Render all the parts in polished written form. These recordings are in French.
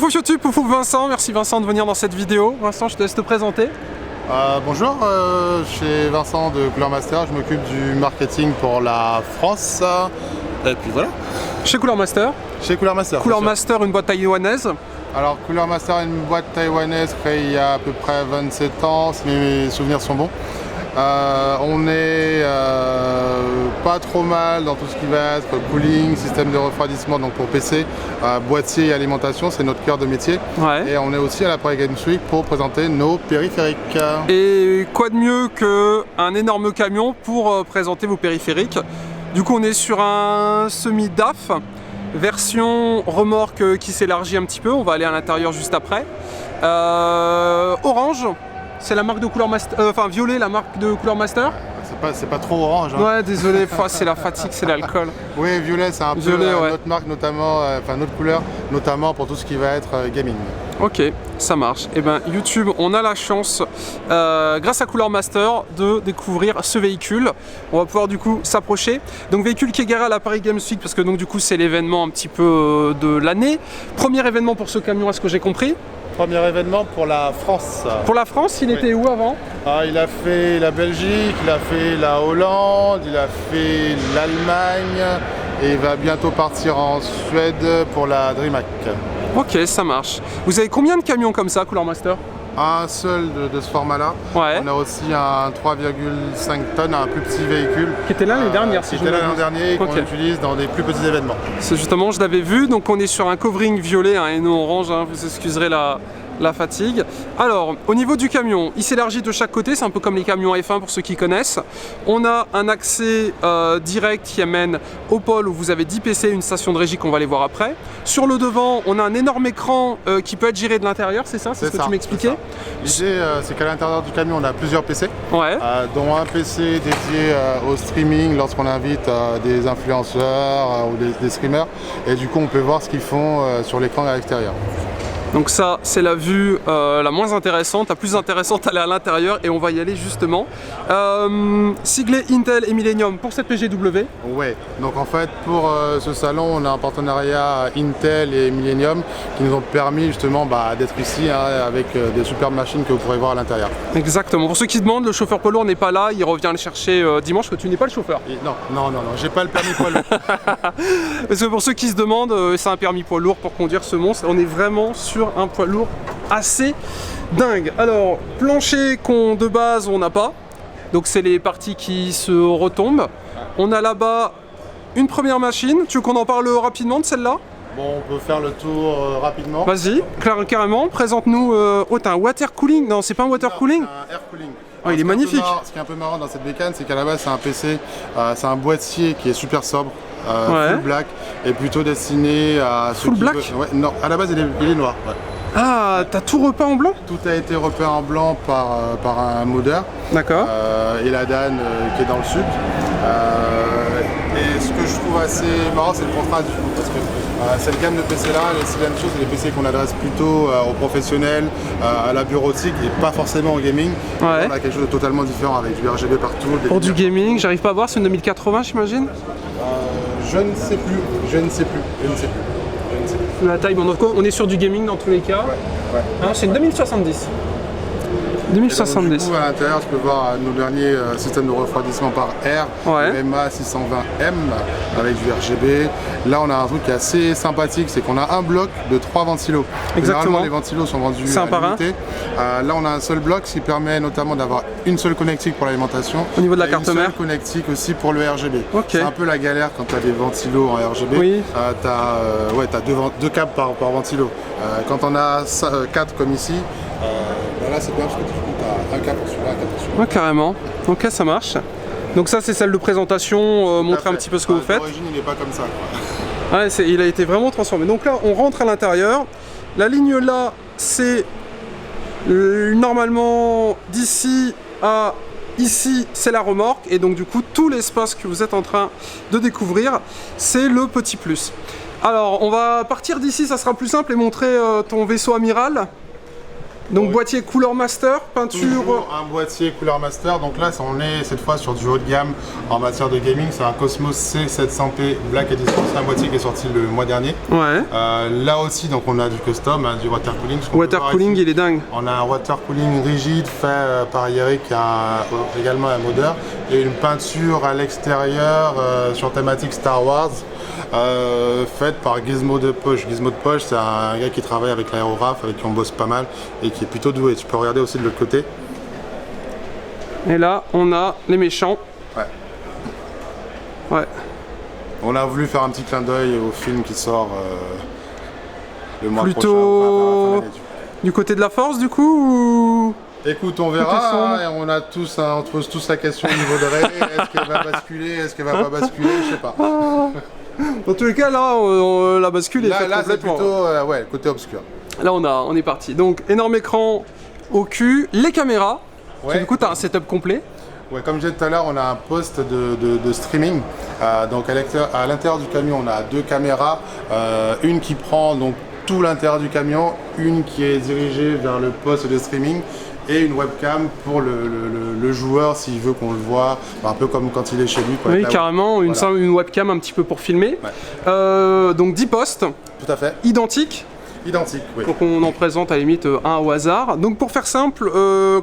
Pouf YouTube, pouf Vincent, merci Vincent de venir dans cette vidéo. Vincent, je te laisse te présenter. Bonjour, je suis Vincent de Cooler Master, je m'occupe du marketing pour la France. Et puis voilà. Chez Cooler Master. Chez Cooler Master. Cooler Master, une boîte taïwanaise. Alors Cooler Master est une boîte taïwanaise créée il y a à peu près 27 ans, si mes souvenirs sont bons. On est pas trop mal dans tout ce qui va être cooling, système de refroidissement donc pour PC, boîtier et alimentation, c'est notre cœur de métier. Ouais. Et on est aussi à la Paris Games Week pour présenter nos périphériques. Et quoi de mieux qu'un énorme camion pour présenter vos périphériques. Du coup on est sur un semi-DAF, version remorque qui s'élargit un petit peu, on va aller à l'intérieur juste après. Orange. C'est la marque de Cooler Master, enfin violet, la marque de Cooler Master. C'est pas trop orange. Hein. Ouais, désolé, c'est la fatigue, c'est l'alcool. Oui, violet, c'est un peu ouais. notre marque, notamment, enfin notre couleur, notamment pour tout ce qui va être gaming. Ok, ça marche. Et ben YouTube, on a la chance, grâce à Cooler Master, de découvrir ce véhicule. On va pouvoir du coup s'approcher. Donc véhicule qui est garé à la Paris Games Week parce que donc du coup c'est l'événement un petit peu de l'année. Premier événement pour ce camion, à ce que j'ai compris. Premier événement pour la France. Pour la France, il était où avant? Il a fait la Belgique, il a fait la Hollande, il a fait l'Allemagne et il va bientôt partir en Suède pour la DreamHack. Ok, ça marche. Vous avez combien de camions comme ça, Cooler Master? Un seul de ce format-là. Ouais. On a aussi un 3,5 tonnes, un plus petit véhicule. Qui était là l'année dernière, si je me Qui était là trompe. l'année dernière et qu'on utilise dans des plus petits événements. C'est justement, je l'avais vu, donc on est sur un covering violet et non orange, hein, vous excuserez la fatigue. Alors, au niveau du camion, il s'élargit de chaque côté, c'est un peu comme les camions F1 pour ceux qui connaissent. On a un accès direct qui amène au pôle où vous avez 10 PC, une station de régie qu'on va aller voir après. Sur le devant, on a un énorme écran qui peut être géré de l'intérieur, c'est ça? C'est ce que tu m'expliquais? L'idée, c'est qu'à l'intérieur du camion, on a plusieurs PC, ouais. Dont un PC dédié au streaming lorsqu'on invite des influenceurs ou des streamers. Et du coup, on peut voir ce qu'ils font sur l'écran à l'extérieur. Donc ça, c'est la vue la moins intéressante. La plus intéressante, elle est à l'intérieur et on va y aller justement. Siglé Intel et Millennium pour cette PGW. Ouais, donc en fait, pour ce salon, on a un partenariat Intel et Millennium qui nous ont permis justement d'être ici avec des superbes machines que vous pourrez voir à l'intérieur. Exactement. Pour ceux qui se demandent, le chauffeur poids lourd n'est pas là. Il revient le chercher dimanche, que tu n'es pas le chauffeur. Non, j'ai pas le permis poids lourd. Parce que pour ceux qui se demandent, c'est un permis poids lourd pour conduire ce monstre. On est vraiment sur un poids lourd assez dingue. Alors, plancher qu'on de base on n'a pas, donc c'est les parties qui se retombent. On a là-bas une première machine. Tu veux qu'on en parle rapidement de celle-là? Bon, on peut faire le tour rapidement. Vas-y, carrément, présente-nous. Oh, t'as un water cooling? Non, c'est pas un water cooling? C'est un air cooling. Oh, il est magnifique. Ce qui est un peu marrant dans cette bécane, c'est qu'à la base c'est un PC, c'est un boîtier qui est super sobre, full black, et plutôt destiné à ceux full qui black veulent... Ouais, non, à la base il est noir. Ouais. Ah, t'as tout repeint en blanc? Tout a été repeint en blanc par un modeur. D'accord. Et la DAN qui est dans le sud. Et ce que je trouve assez marrant, c'est le contraste du coup, parce que cette gamme de PC là, c'est la même chose, c'est des PC qu'on adresse plutôt aux professionnels, à la bureautique et pas forcément au gaming. Ouais. On a quelque chose de totalement différent avec du RGB partout. Pour du gaming, j'arrive pas à voir, c'est une 2080 j'imagine? Je ne sais plus. La taille, bon, donc on est sur du gaming dans tous les cas. Ouais. Hein, c'est une 2070. 2070. Donc, du coup, à l'intérieur, tu peux voir nos derniers systèmes de refroidissement par air, le MA620M avec du RGB. Là, on a un truc qui est assez sympathique, c'est qu'on a un bloc de 3 ventilos. Exactement. Généralement, les ventilos sont vendus à l'unité. Là, on a un seul bloc, ce qui permet notamment d'avoir une seule connectique pour l'alimentation. Au niveau de la carte mère. Une seule connectique aussi pour le RGB. Okay. C'est un peu la galère quand tu as des ventilos en RGB. Oui. Tu as deux câbles par ventilo. Quand on a 4 comme ici, là c'est bien parce que tu as un câble pour celui-là, un câble pour celui-là. Ouais, carrément. Ok, ça marche. Donc ça c'est celle de présentation, montrer un petit peu ce que vous faites. D'origine il n'est pas comme ça, quoi. Ouais, il a été vraiment transformé. Donc là on rentre à l'intérieur. La ligne là c'est normalement d'ici à ici c'est la remorque et donc du coup tout l'espace que vous êtes en train de découvrir c'est le petit plus. Alors on va partir d'ici, ça sera plus simple et montrer ton vaisseau amiral. Donc boîtier Cooler Master, peinture... Toujours un boîtier Cooler Master, donc là on est cette fois sur du haut de gamme en matière de gaming, c'est un Cosmos C700P Black Edition, c'est un boîtier qui est sorti le mois dernier. Ouais. Là aussi donc on a du custom, hein, du water cooling. Water cooling il est dingue. On a un water cooling rigide fait par Eric, également un modeur, et une peinture à l'extérieur sur thématique Star Wars. Faite par Gizmo de Poche. Gizmo de Poche, c'est un gars qui travaille avec l'aérographe, avec qui on bosse pas mal et qui est plutôt doué. Tu peux regarder aussi de l'autre côté. Et là, on a les méchants. Ouais. Ouais. On a voulu faire un petit clin d'œil au film qui sort le mois prochain. Plutôt du côté de la force, du coup ou... Écoute, on verra, et on se pose tous la question au niveau de Ray. Est-ce qu'elle va basculer, est-ce qu'elle va pas basculer, je sais pas. Dans tous les cas, là, la bascule est faite là c'est complètement. plutôt ouais, côté obscur. Là, on est parti. Donc, énorme écran au cul, les caméras. Ouais. Du coup, tu as un setup complet. Ouais, comme je disais tout à l'heure, on a un poste de streaming. Donc, à l'intérieur du camion, on a deux caméras. Une qui prend donc tout l'intérieur du camion, une qui est dirigée vers le poste de streaming, et une webcam pour le joueur s'il veut qu'on le voit, un peu comme quand il est chez lui. Quoi, oui, carrément, voilà. Une webcam un petit peu pour filmer. Ouais. Donc 10 postes. Tout à fait. Identiques. Identiques, oui. Donc on en présente à la limite un au hasard. Donc pour faire simple,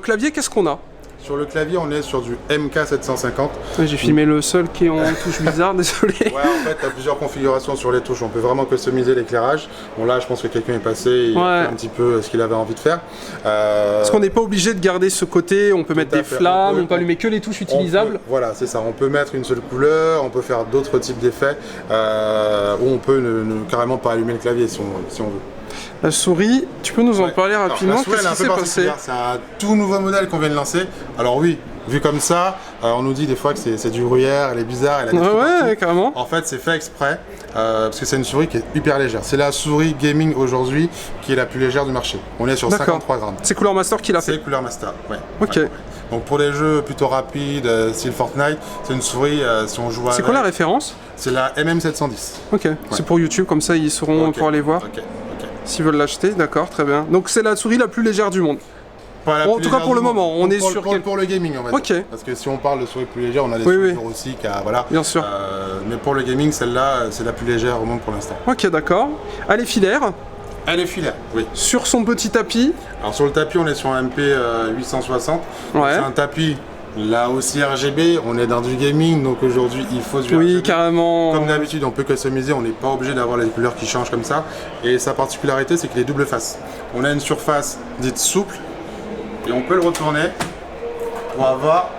clavier, qu'est-ce qu'on a? Sur le clavier, on est sur du MK750. J'ai filmé le seul qui est en touche bizarre, désolé. Ouais, en fait, tu as plusieurs configurations sur les touches. On peut vraiment customiser l'éclairage. Bon, là, je pense que quelqu'un est passé et a fait un petit peu ce qu'il avait envie de faire. Parce qu'on n'est pas obligé de garder ce côté. On peut mettre des flammes, on peut allumer que les touches utilisables. Voilà, c'est ça. On peut mettre une seule couleur, on peut faire d'autres types d'effets. Ou on peut carrément pas allumer le clavier si on veut. La souris, tu peux nous en parler rapidement? Qu'est-ce qui s'est passé? C'est un tout nouveau modèle qu'on vient de lancer. Alors oui, vu comme ça, on nous dit des fois que c'est du gruyère, elle est bizarre, elle a des trucs ouais, carrément. En fait, c'est fait exprès parce que c'est une souris qui est hyper légère. C'est la souris gaming aujourd'hui qui est la plus légère du marché. On est sur 53 grammes. C'est Cooler Master qui l'a fait? C'est Cooler Master, ouais. Ok. Ouais. Donc pour des jeux plutôt rapides, style Fortnite, c'est une souris, si on joue avec... C'est quoi la référence? C'est la MM710. Ok, ouais. C'est pour YouTube, comme ça ils sauront pour aller voir. Ok. S'ils veulent l'acheter, d'accord, très bien. Donc c'est la souris la plus légère du monde. En tout cas pour le moment, on est sur pour le gaming, on va dire. Ok. Parce que si on parle de souris plus légère, on a des souris aussi qui voilà. Bien sûr. Mais pour le gaming, celle-là, c'est la plus légère au monde pour l'instant. Ok, d'accord. Elle est filaire. Elle est filaire, oui. Sur son petit tapis. Alors sur le tapis, on est sur un MP 860. Ouais. C'est un tapis. Là aussi RGB, on est dans du gaming, donc aujourd'hui il faut du RGB. Oui, carrément. Comme d'habitude, on peut customiser, on n'est pas obligé d'avoir les couleurs qui changent comme ça. Et sa particularité, c'est qu'il est double face. On a une surface dite souple, et on peut le retourner pour avoir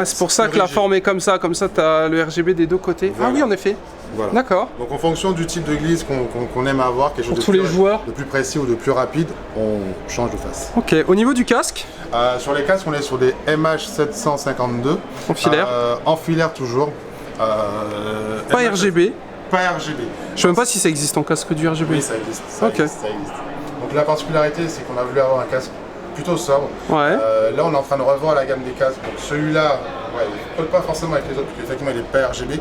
c'est pour ça que la forme est comme ça tu as le RGB des deux côtés. Voilà. Ah oui, en effet. Voilà. D'accord. Donc en fonction du type de glisse qu'on aime avoir, quelque chose pour tous les joueurs, de plus précis ou de plus rapide, on change de face. Ok, au niveau du casque sur les casques, on est sur des MH752. En filaire en filaire toujours. Pas RGB. Pas RGB. Je sais même pas si ça existe en casque du RGB. Oui, ça existe. Ça existe. Donc la particularité, c'est qu'on a voulu avoir un casque plutôt sobre. Ouais. Là, on est en train de revoir la gamme des casques. Donc celui-là, il ne colle pas forcément avec les autres, parce qu'effectivement, il n'est pas RGB.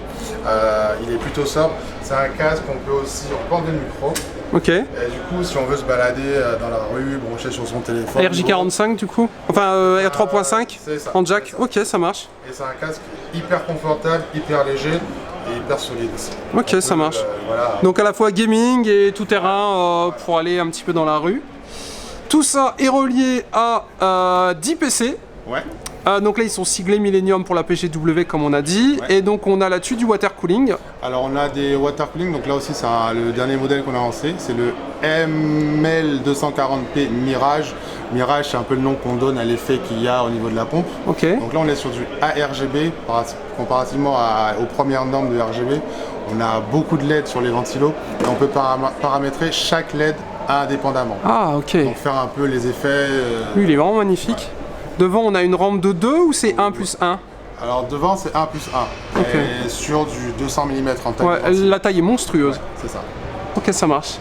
Il est plutôt sobre. C'est un casque qu'on peut aussi enlever le micro. Ok. Et du coup, si on veut se balader dans la rue, brancher sur son téléphone. RJ45 du coup? Enfin, R3.5 en jack? Ok, ça marche. Et c'est un casque hyper confortable, hyper léger et hyper solide aussi. Ok, ça marche. Donc à la fois gaming et tout terrain pour aller un petit peu dans la rue. Tout ça est relié à 10 PC. Ouais. Donc là ils sont siglés Millennium pour la PGW comme on a dit, et donc on a là-dessus du water cooling. Alors on a des water cooling, donc là aussi c'est le dernier modèle qu'on a lancé, c'est le ML240P Mirage. Mirage, c'est un peu le nom qu'on donne à l'effet qu'il y a au niveau de la pompe. Ok. Donc là on est sur du ARGB, comparativement aux premières normes de RGB. On a beaucoup de LED sur les ventilos et on peut paramétrer chaque LED indépendamment. Ah ok. Donc faire un peu les effets. Oui, il est vraiment magnifique. Devant on a une rampe de 2 ou c'est 1+1? Alors devant c'est 1+1. Okay. Et sur du 200 mm en taille. Ouais, la taille est monstrueuse. Ouais, c'est ça. Ok, ça marche.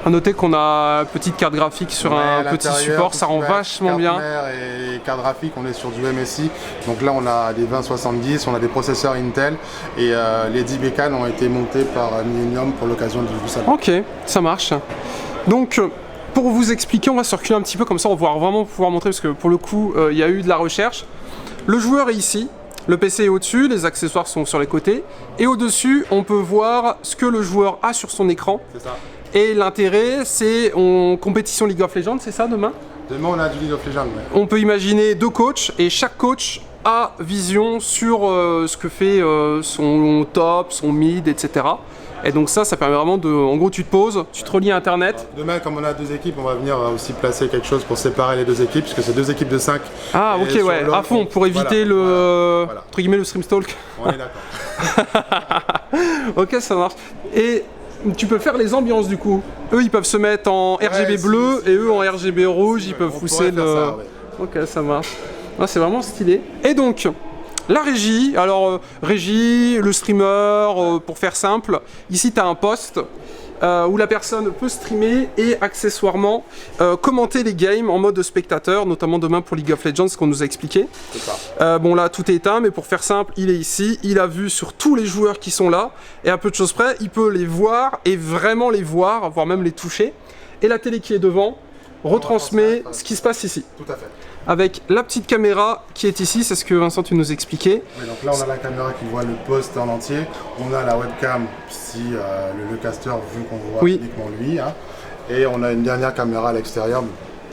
A noter qu'on a une petite carte graphique sur un petit support, ça rend vachement bien. Et carte graphique, on est sur du MSI. Donc là, on a des 2070, on a des processeurs Intel et les 10 bécanes ont été montés par Millennium pour l'occasion du salon. Ok, ça marche. Donc, Pour vous expliquer, on va circuler un petit peu comme ça, on va vraiment pouvoir montrer, parce que pour le coup, il y a eu de la recherche. Le joueur est ici, le PC est au-dessus, les accessoires sont sur les côtés, et au-dessus, on peut voir ce que le joueur a sur son écran. C'est ça. Et l'intérêt, c'est en compétition League of Legends, c'est ça demain? Demain, on a du League of Legends. Ouais. On peut imaginer 2 coachs, et chaque coach a vision sur ce que fait son top, son mid, etc. Et donc ça permet vraiment de... En gros, tu te poses, tu te relies à Internet. Demain, comme on a 2 équipes, on va venir aussi placer quelque chose pour séparer les 2 équipes, puisque c'est 2 équipes de 5. Ah, ok, ouais, à fond, pour éviter entre guillemets, le stream stalk. On est d'accord. Ok, ça marche. Et tu peux faire les ambiances du coup. Eux, ils peuvent se mettre en RGB bleu et eux en RGB rouge, ils peuvent pousser le... Ça, ok, ça marche. Ah, c'est vraiment stylé. Et donc, la régie, alors régie, le streamer, pour faire simple, ici tu as un poste où la personne peut streamer et accessoirement commenter les games en mode spectateur, notamment demain pour League of Legends, ce qu'on nous a expliqué. Bon là tout est éteint, mais pour faire simple, il est ici, il a vu sur tous les joueurs qui sont là, et à peu de choses près, il peut les voir et vraiment les voir, voire même les toucher. Et la télé qui est devant retransmet ce qui se passe ici. Tout à fait. Avec la petite caméra qui est ici, c'est ce que Vincent tu nous expliquais. Oui, donc là on a la caméra qui voit le poste en entier, on a la webcam si le caster vu qu'on voit uniquement lui, hein. Et on a une dernière caméra à l'extérieur,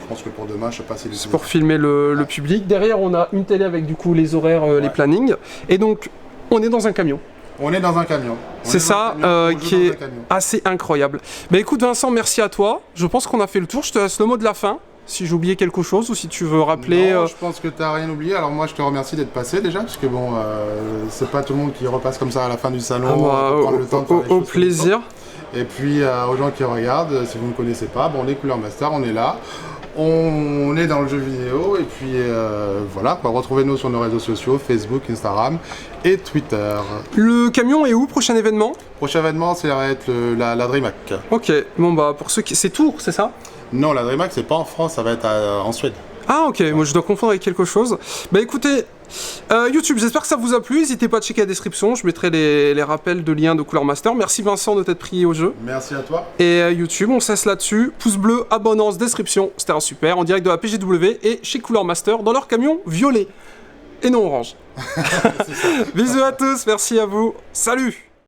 je pense que pour demain, je sais pas si... C'est pour filmer le public. Derrière on a une télé avec du coup les horaires, les plannings, et donc on est dans un camion. On est dans un camion. C'est ça qui est assez incroyable. Mais écoute Vincent, merci à toi, je pense qu'on a fait le tour, je te laisse le mot de la fin. Si j'ai oublié quelque chose ou si tu veux rappeler... Non, je pense que tu n'as rien oublié. Alors moi, je te remercie d'être passé déjà, parce que bon, c'est pas tout le monde qui repasse comme ça à la fin du salon. Prendre le temps de faire les choses au plaisir. Et puis aux gens qui regardent, si vous ne connaissez pas, bon, les Couleur Master, on est là. On est dans le jeu vidéo et puis voilà, retrouvez-nous sur nos réseaux sociaux, Facebook, Instagram et Twitter. Le camion est où, prochain événement? Prochain événement, ça va être la DreamHack. Ok, bon bah pour ceux qui... C'est Tours, c'est ça? Non, la DreamHack c'est pas en France, ça va être en Suède. Ah ok, moi je dois confondre avec quelque chose. Bah écoutez, YouTube, j'espère que ça vous a plu, n'hésitez pas à checker la description, je mettrai les rappels de liens de Couleur Master. Merci Vincent de t'être pris au jeu. Merci à toi. Et YouTube, on cesse là-dessus, pouce bleu, abonnance, description, c'était un super, en direct de la PGW et chez Couleur Master dans leur camion violet et non orange. Bisous à tous, merci à vous, salut.